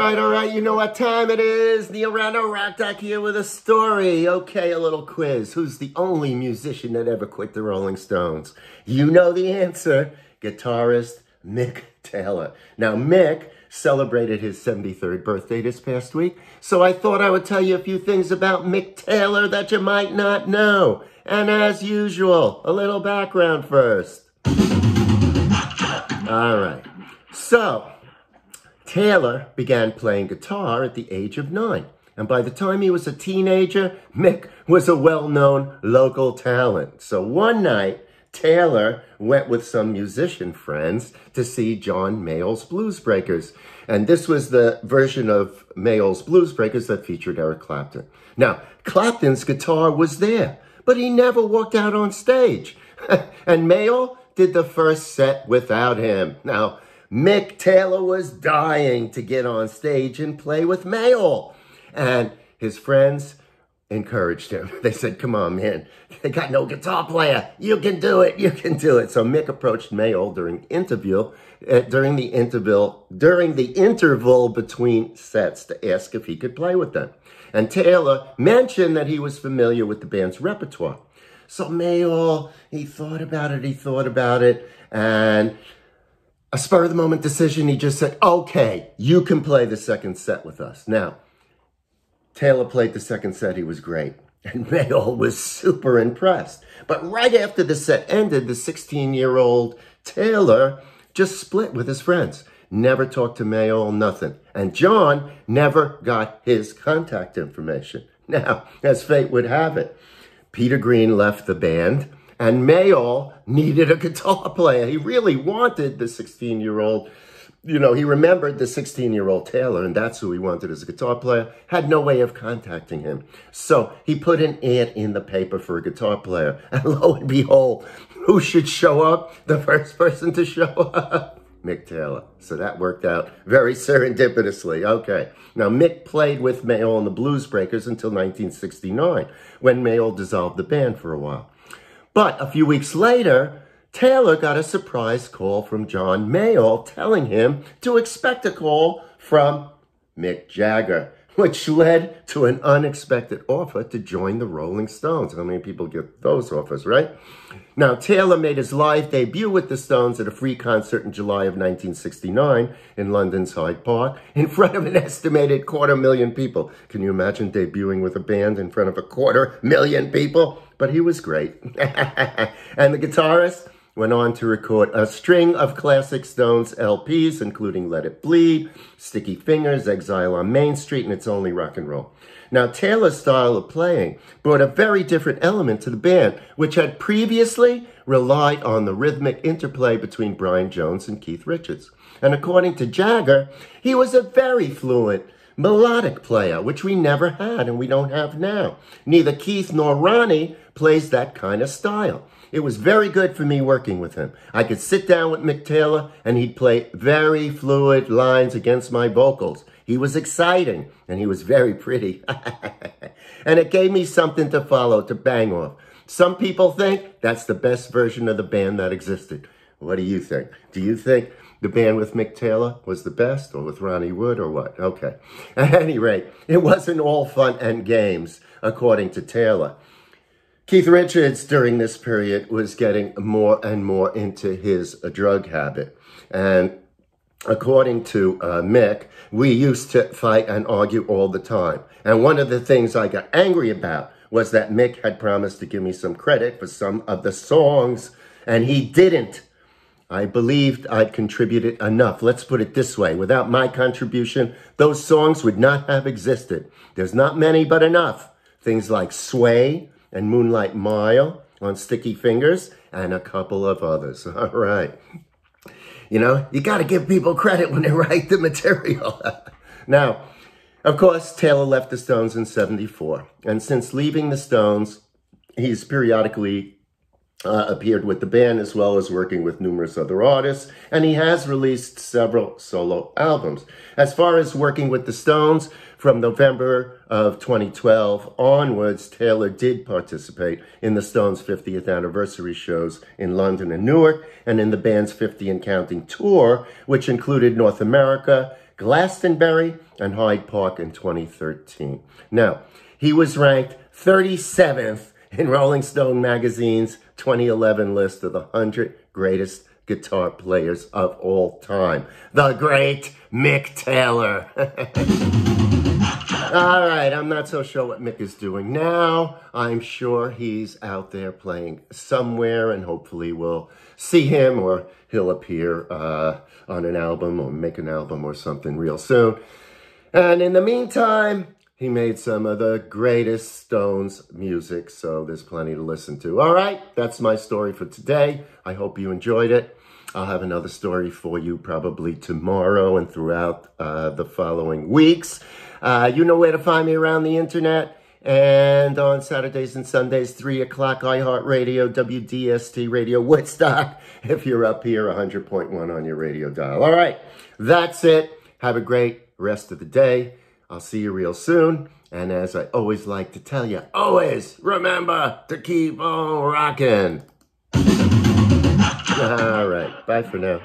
All right, you know what time it is. Neil Ratner Rock Doc here with a story. Okay, a little quiz. Who's the only musician that ever quit the Rolling Stones? You know the answer. Guitarist Mick Taylor. Now, Mick celebrated his 73rd birthday this past week, so I thought I would tell you a few things about Mick Taylor that you might not know. And as usual, a little background first. All right, so Taylor began playing guitar at the age of 9. And by the time he was a teenager, Mick was a well-known local talent. So one night, Taylor went with some musician friends to see John Mayall's Bluesbreakers. And this was the version of Mayall's Bluesbreakers that featured Eric Clapton. Now, Clapton's guitar was there, but he never walked out on stage. And Mayall did the first set without him. Now, Mick Taylor was dying to get on stage and play with Mayall. And his friends encouraged him. They said, come on, man, they got no guitar player. You can do it. You can do it. So Mick approached Mayall during the interval between sets to ask if he could play with them. And Taylor mentioned that he was familiar with the band's repertoire. So Mayall, he thought about it, and a spur-of-the-moment decision, he just said, okay, you can play the second set with us. Now, Taylor played the second set. He was great. And Mayall was super impressed. But right after the set ended, the 16-year-old Taylor just split with his friends. Never talked to Mayall, nothing. And John never got his contact information. Now, as fate would have it, Peter Green left the band, and Mayall needed a guitar player. He really wanted the 16-year-old, he remembered the 16-year-old Taylor, and that's who he wanted as a guitar player. Had no way of contacting him. So he put an ad in the paper for a guitar player. And lo and behold, who should show up? The first person to show up? Mick Taylor. So that worked out very serendipitously. Okay. Now, Mick played with Mayall and the Bluesbreakers until 1969, when Mayall dissolved the band for a while. But a few weeks later, Taylor got a surprise call from John Mayall telling him to expect a call from Mick Jagger, which led to an unexpected offer to join the Rolling Stones. How many people get those offers, right? Now, Taylor made his live debut with the Stones at a free concert in July of 1969 in London's Hyde Park in front of an estimated 250,000 people. Can you imagine debuting with a band in front of 250,000 people? But he was great. And the guitarist went on to record a string of classic Stones LPs, including Let It Bleed, Sticky Fingers, Exile on Main Street, and It's Only Rock and Roll. Now, Taylor's style of playing brought a very different element to the band, which had previously relied on the rhythmic interplay between Brian Jones and Keith Richards. And according to Jagger, he was a very fluent melodic player, which we never had and we don't have now. Neither Keith nor Ronnie plays that kind of style. It was very good for me working with him. I could sit down with Mick Taylor and he'd play very fluid lines against my vocals. He was exciting and he was very pretty. And it gave me something to follow, to bang off. Some people think that's the best version of the band that existed. What do you think? Do you think the band with Mick Taylor was the best, or with Ronnie Wood, or what? Okay. At any rate, it wasn't all fun and games, according to Taylor. Keith Richards, during this period, was getting more and more into his drug habit. And according to Mick, we used to fight and argue all the time. And one of the things I got angry about was that Mick had promised to give me some credit for some of the songs, and he didn't. I believed I'd contributed enough. Let's put it this way. Without my contribution, those songs would not have existed. There's not many, but enough. Things like Sway and Moonlight Mile on Sticky Fingers, and a couple of others. All right. You got to give people credit when they write the material. Now, of course, Taylor left the Stones in '74. And since leaving the Stones, he's periodically appeared with the band, as well as working with numerous other artists, and he has released several solo albums. As far as working with the Stones, from November of 2012 onwards, Taylor did participate in the Stones' 50th anniversary shows in London and Newark, and in the band's 50 and Counting tour, which included North America, Glastonbury and Hyde Park in 2013. Now, he was ranked 37th in Rolling Stone magazine's 2011 list of the 100 greatest guitar players of all time. The great Mick Taylor. All right, I'm not so sure what Mick is doing now. I'm sure he's out there playing somewhere, and hopefully we'll see him, or he'll appear on an album or make an album or something real soon. And in the meantime, he made some of the greatest Stones music, so there's plenty to listen to. All right, that's my story for today. I hope you enjoyed it. I'll have another story for you probably tomorrow and throughout the following weeks. You know where to find me around the internet. And on Saturdays and Sundays, 3 o'clock, iHeartRadio, WDST Radio, Woodstock, if you're up here, 100.1 on your radio dial. All right, that's it. Have a great rest of the day. I'll see you real soon. And as I always like to tell you, always remember to keep on rocking. All right, bye for now.